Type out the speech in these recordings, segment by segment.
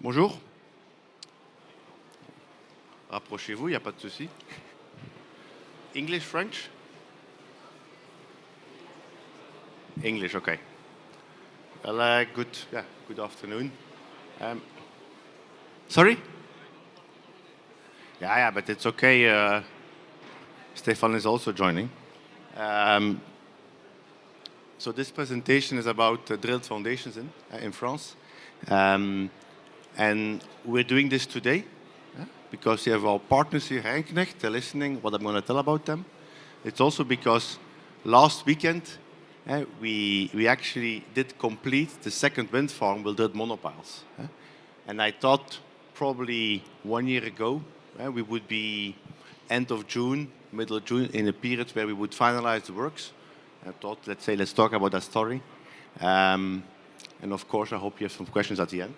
Bonjour. Rapprochez-vous, il n'y a pas de souci. English, French? English, okay. Well, good afternoon. Sorry? Yeah, but it's okay. Stefan is also joining. So this presentation is about drilled foundations in France. And we're doing this today because we have our partners here, Rijnknecht, they're listening what I'm going to tell about them. It's also because last weekend we actually did complete the second wind farm with drilled monopiles. And I thought probably 1 year ago we would be end of June, middle of June, in a period where we would finalize the works. I thought, let's talk about that story. And of course, I hope you have some questions at the end.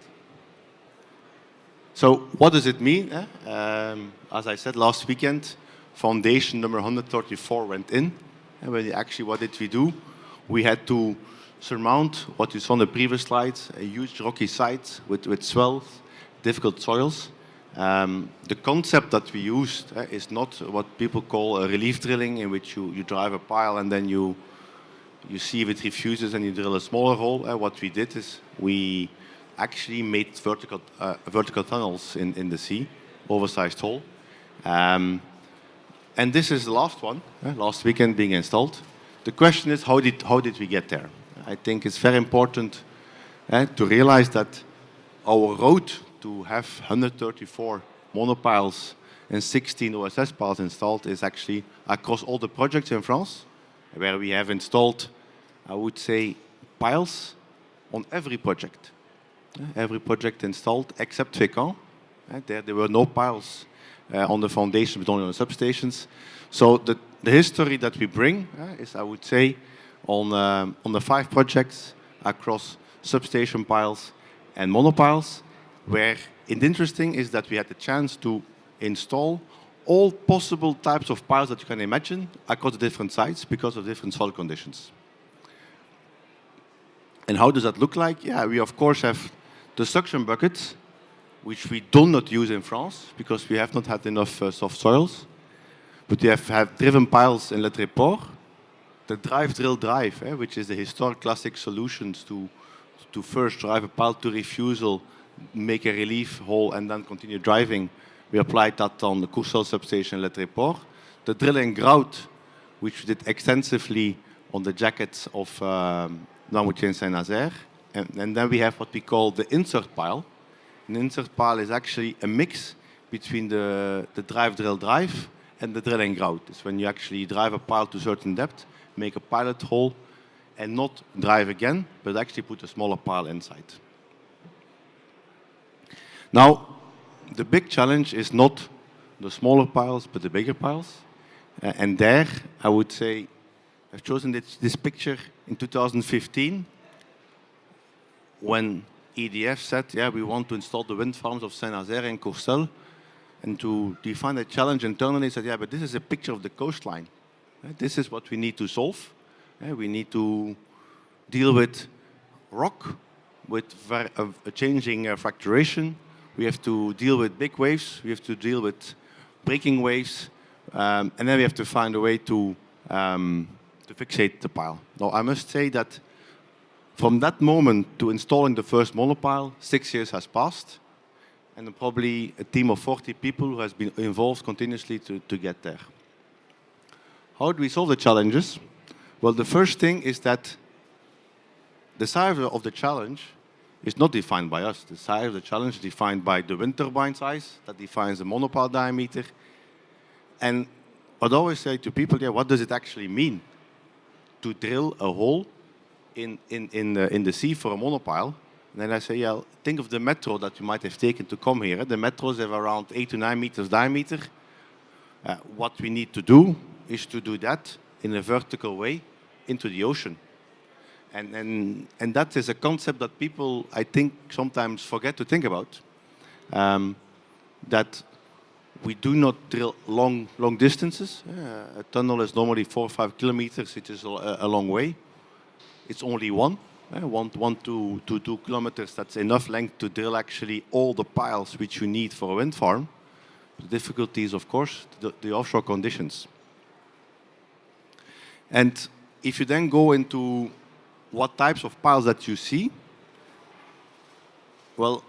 So what does it mean? As I said last weekend, foundation number 134 went in. And actually, what did we do? We had to surmount what you saw on the previous slides, a huge rocky site with swells, difficult soils. The concept that we used is not what people call a relief drilling, in which you drive a pile and then you see if it refuses and you drill a smaller hole. What we did is we actually made vertical tunnels in the sea, oversized hole. And this is the last one, last weekend being installed. The question is, how did we get there? I think it's very important to realize that our road to have 134 monopiles and 16 OSS piles installed is actually across all the projects in France, where we have installed, I would say, piles on every project. Every project installed except Fécamp. There were no piles on the foundation, but only on the substations. So the history that we bring is, I would say, on the 5 projects across substation piles and monopiles, where it's interesting is that we had the chance to install all possible types of piles that you can imagine across the different sites because of different soil conditions. And how does that look like? Yeah, we of course have the suction buckets, which we do not use in France because we have not had enough soft soils. But we have driven piles in Le Tréport, the drive, which is the historic classic solutions to first drive a pile to refusal, make a relief hole, and then continue driving. We applied that on the Courcelles substation in Le Tréport. The drill and grout, which we did extensively on the jackets of Noirmoutier and Saint-Nazaire. And then we have what we call the insert pile. An insert pile is actually a mix between the drive and the drill and grout. It's when you actually drive a pile to a certain depth, make a pilot hole, and not drive again, but actually put a smaller pile inside. Now, the big challenge is not the smaller piles, but the bigger piles. And there, I would say, I've chosen this picture in 2015, when EDF said, yeah, we want to install the wind farms of Saint-Nazaire and Courcelles. And to define a challenge internally, said, yeah, but this is a picture of the coastline. This is what we need to solve. We need to deal with rock, with a changing fracturation. We have to deal with big waves. We have to deal with breaking waves. And then we have to find a way to fixate the pile. Now, I must say that from that moment to installing the first monopile, 6 years has passed. And probably a team of 40 people who has been involved continuously to get there. How do we solve the challenges? Well, the first thing is that the size of the challenge is not defined by us. The size of the challenge is defined by the wind turbine size, that defines the monopile diameter. And I'd always say to people, yeah, what does it actually mean to drill a hole in the sea for a monopile? And then I say, yeah, think of the metro that you might have taken to come here. The metros have around 8 to 9 meters diameter. What we need to do is to do that in a vertical way into the ocean. And that is a concept that people, I think, sometimes forget to think about. That we do not drill long distances. A tunnel is normally 4 or 5 kilometers, which is a long way. It's only one. to 2 kilometers, that's enough length to drill actually all the piles which you need for a wind farm. The difficulty is, of course, the offshore conditions. And if you then go into what types of piles that you see, well,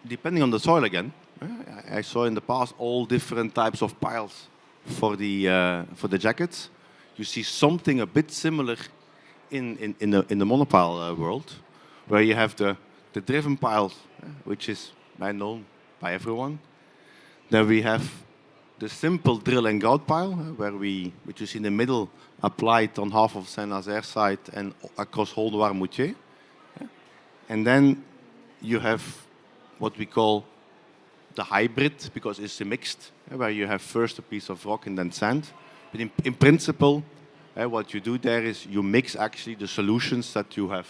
depending on the soil again, I saw in the past all different types of piles for the jackets. You see something a bit similar in the monopile world, where you have the driven piles, which is known by everyone. Then we have the simple drill and gout pile, which you see in the middle, applied on half of Saint-Nazaire side and across whole Noirmoutier. And then you have what we call the hybrid, because it's a mixed, where you have first a piece of rock and then sand. But in principle, what you do there is you mix actually the solutions that you have,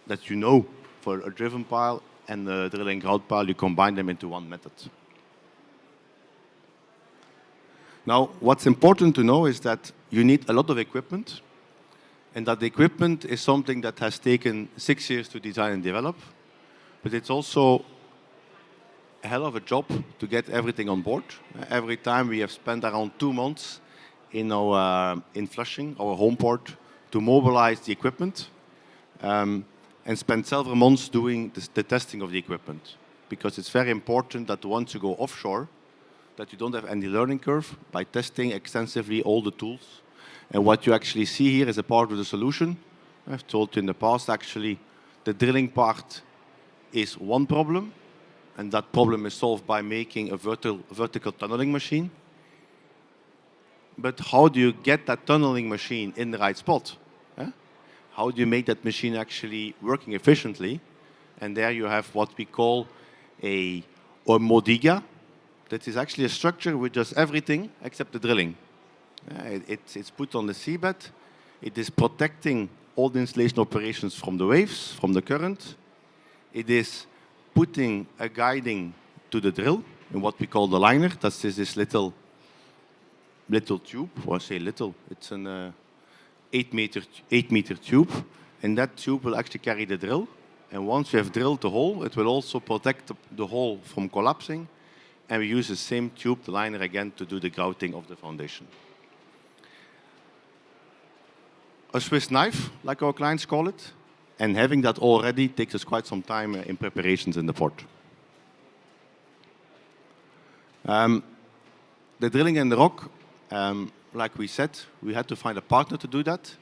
that you know for a driven pile and the drill and grout pile, you combine them into one method. Now, what's important to know is that you need a lot of equipment, and that the equipment is something that has taken 6 years to design and develop, but it's also a hell of a job to get everything on board. Every time we have spent around 2 months in Flushing, our home port, to mobilize the equipment, and spend several months doing the testing of the equipment. Because it's very important that once you go offshore, that you don't have any learning curve by testing extensively all the tools. And what you actually see here is a part of the solution. I've told you in the past, actually, the drilling part is one problem, and that problem is solved by making a vertical tunneling machine. But how do you get that tunneling machine in the right spot? How do you make that machine actually working efficiently? And there you have what we call a modiga. That is actually a structure which does everything except the drilling. It's put on the seabed. It is protecting all the installation operations from the waves, from the current. It is putting a guiding to the drill in what we call the liner. That's this little tube, or I say little, it's an 8 meter tube, and that tube will actually carry the drill. And once you have drilled the hole, it will also protect the hole from collapsing, and we use the same tube, the liner again, to do the grouting of the foundation. A Swiss knife, like our clients call it, and having that already takes us quite some time in preparations in the port. The drilling in the rock, like we said, we had to find a partner to do that,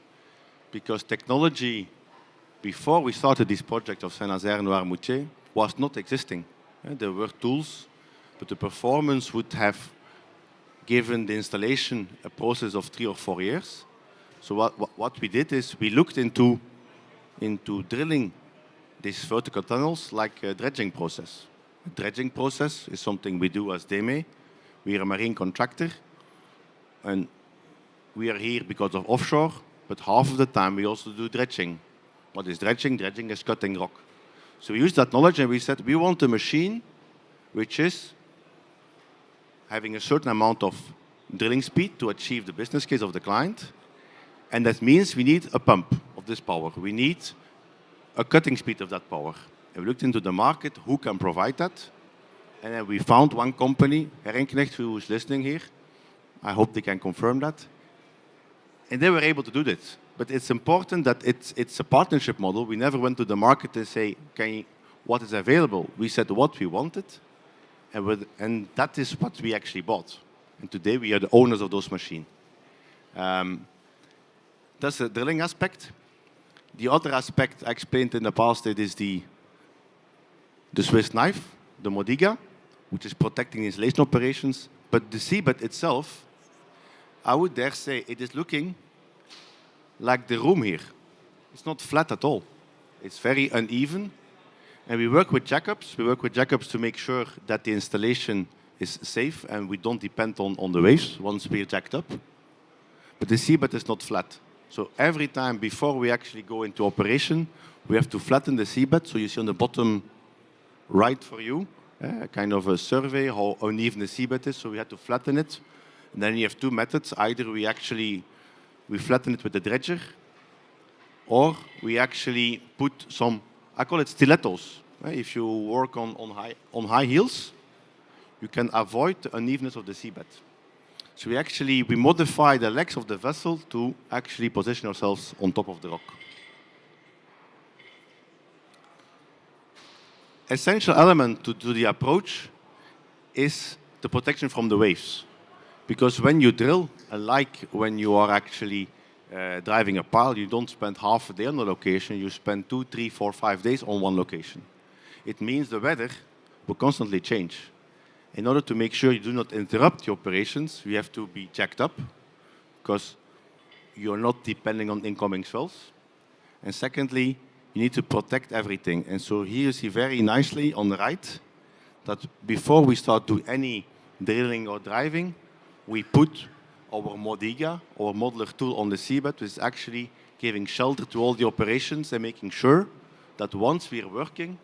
because technology, before we started this project of Saint-Nazaire and Noirmoutier, was not existing. There were tools, but the performance would have given the installation a process of 3 or 4 years. So what we did is we looked into drilling these vertical tunnels like a dredging process. A dredging process is something we do as DEME. We are a marine contractor, and we are here because of offshore, but half of the time we also do dredging. What is dredging? Dredging is cutting rock. So we used that knowledge and we said, we want a machine which is having a certain amount of drilling speed to achieve the business case of the client. And that means we need a pump of this power. We need a cutting speed of that power. And we looked into the market, who can provide that? And then we found one company, Herrenknecht, who is listening here. I hope they can confirm that. And they were able to do this. But it's important that it's a partnership model. We never went to the market and say, what is available? We said what we wanted, and that is what we actually bought. And today we are the owners of those machines. That's the drilling aspect. The other aspect I explained in the past, it is the Swiss knife, the modiga, which is protecting installation operations. But the seabed itself, I would dare say, it is looking like the room here. It's not flat at all. It's very uneven. And we work with jackups. We work with jackups to make sure that the installation is safe and we don't depend on the waves once we're jacked up. But the seabed is not flat. So every time before we actually go into operation, we have to flatten the seabed. So you see on the bottom right for you, kind of a survey how uneven the seabed is. So we had to flatten it. And then you have two methods. Either we flatten it with the dredger, or we actually put some, I call it stilettos. If you work on high heels, you can avoid the unevenness of the seabed. So we modify the legs of the vessel to actually position ourselves on top of the rock. Essential element to the approach is the protection from the waves. Because when you drill, like when you are actually driving a pile, you don't spend half a day on a location, you spend 2, 3, 4, 5 days on one location. It means the weather will constantly change. In order to make sure you do not interrupt the operations, you have to be jacked up, because you're not depending on incoming swells. And secondly, you need to protect everything. And so here you see very nicely on the right that before we start doing any drilling or driving, we put our Modiga, our modeler tool on the seabed, which is actually giving shelter to all the operations and making sure that once we are working,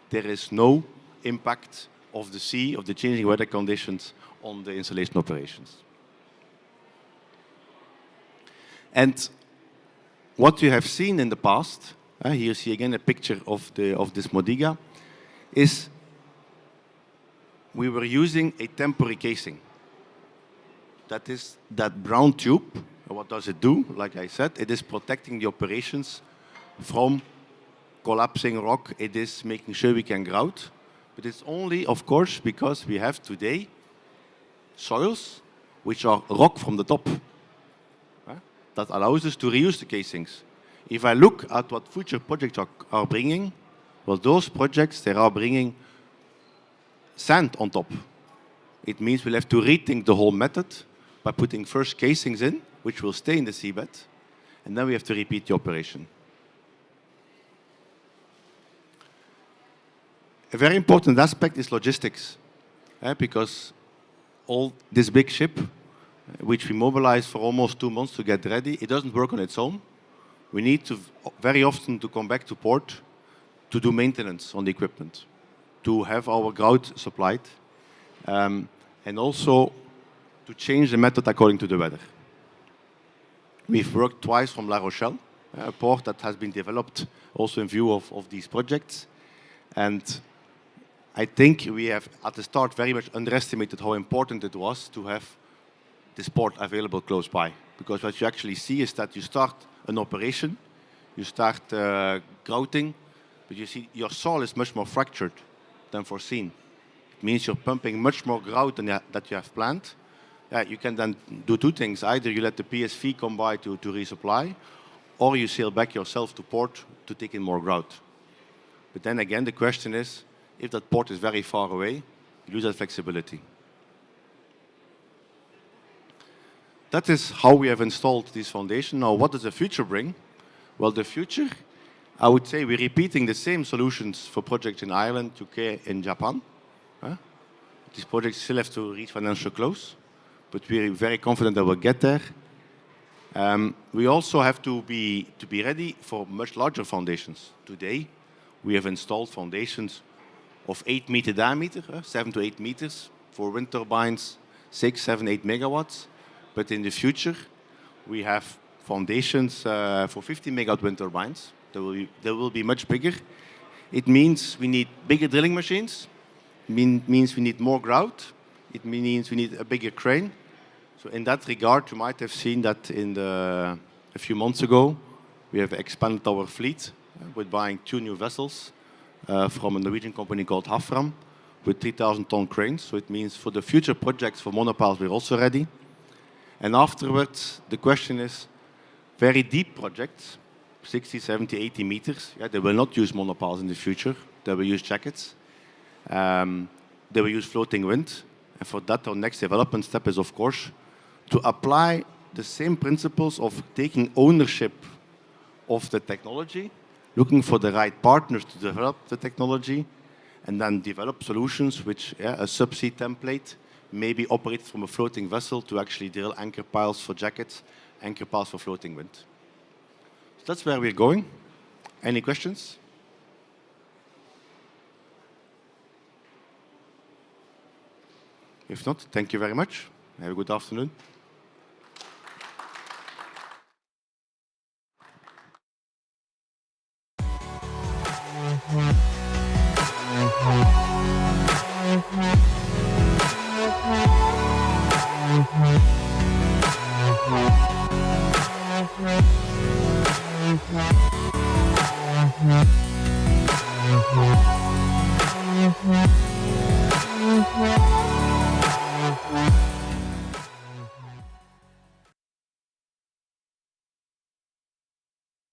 there is no impact of the sea, of the changing weather conditions on the installation operations. And what you have seen in the past, here you see again a picture of this Modiga, is we were using a temporary casing. That is that brown tube. What does it do? Like I said, it is protecting the operations from collapsing rock. It is making sure we can grout. But it's only, of course, because we have today soils which are rock from the top. That allows us to reuse the casings. If I look at what future projects are bringing, well, those projects, they are bringing sand on top. It means we'll have to rethink the whole method by putting first casings in, which will stay in the seabed, and then we have to repeat the operation. A very important aspect is logistics, because all this big ship, which we mobilized for almost 2 months to get ready, it doesn't work on its own. We need to very often to come back to port to do maintenance on the equipment, to have our grout supplied, and also to change the method according to the weather. We've worked twice from La Rochelle, a port that has been developed also in view of these projects. And I think we have, at the start, very much underestimated how important it was to have this port available close by. Because what you actually see is that you start an operation, you start grouting, but you see your soil is much more fractured than foreseen. It means you're pumping much more grout than that you have planned. You can then do two things. Either you let the PSV come by to resupply, or you sail back yourself to port to take in more grout. But then again, the question is, if that port is very far away, you lose that flexibility. That is how we have installed this foundation. Now, what does the future bring? Well, the future, I would say we're repeating the same solutions for projects in Ireland, UK, and Japan. These projects still have to reach financial close, but we're very confident that we'll get there. We also have to be ready for much larger foundations. Today, we have installed foundations of 8-meter diameter, 7 to 8 meters, for wind turbines, 6, 7, 8 megawatts. But in the future, we have foundations for 50 megawatt wind turbines. They will be much bigger. It means we need bigger drilling machines. Means we need more grout. It means we need a bigger crane. So in that regard, you might have seen that a few months ago, we have expanded our fleet with buying 2 new vessels from a Norwegian company called Hafram with 3,000-ton cranes. So it means for the future projects for monopiles, we're also ready. And afterwards, the question is, very deep projects, 60, 70, 80 meters, they will not use monopiles in the future. They will use jackets. They will use floating wind. And for that, our next development step is, of course, to apply the same principles of taking ownership of the technology, looking for the right partners to develop the technology, and then develop solutions which a subsea template maybe operated from a floating vessel to actually drill anchor piles for jackets, anchor piles for floating wind. So that's where we're going. Any questions? If not, thank you very much. Have a good afternoon.